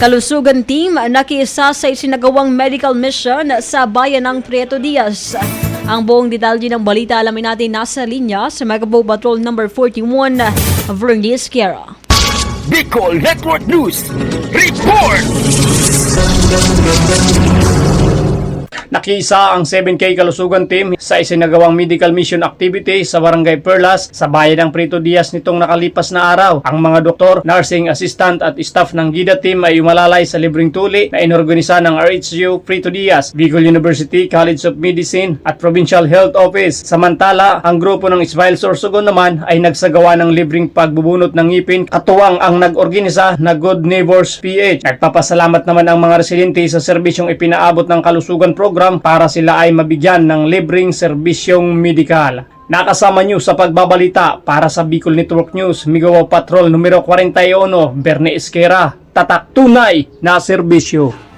Kalusugan team nakiisa sa isinagawang medical mission sa bayan ng Prieto Diaz. Ang buong detalye ng balita alamin natin nasa linya sa Megapo Patrol number 41, Vernice Kiera. Bicol Network News Report! Nakiisa ang 7K Kalusugan Team sa isinagawang medical mission activity sa Barangay Perlas sa bayan ng Prieto Diaz nitong nakalipas na araw. Ang mga doktor, nursing assistant at staff ng GIDA team ay umalalay sa libreng tuli na inorganisa ng RHU Prieto Diaz, Bicol University College of Medicine at Provincial Health Office. Samantala, ang grupo ng Ismail Sorsogon naman ay nagsagawa ng libreng pagbubunot ng ngipin, katuwang ang nag-organisa na Good Neighbors PH. Nagpapasalamat naman ang mga residente sa serbisyong ipinaabot ng kalusugan program para sila ay mabigyan ng libreng serbisyong medikal. Nakasama nyo sa pagbabalita para sa Bicol Network News, Megapo Patrol numero 41, Bernice Kiera, tatak tunay na serbisyo.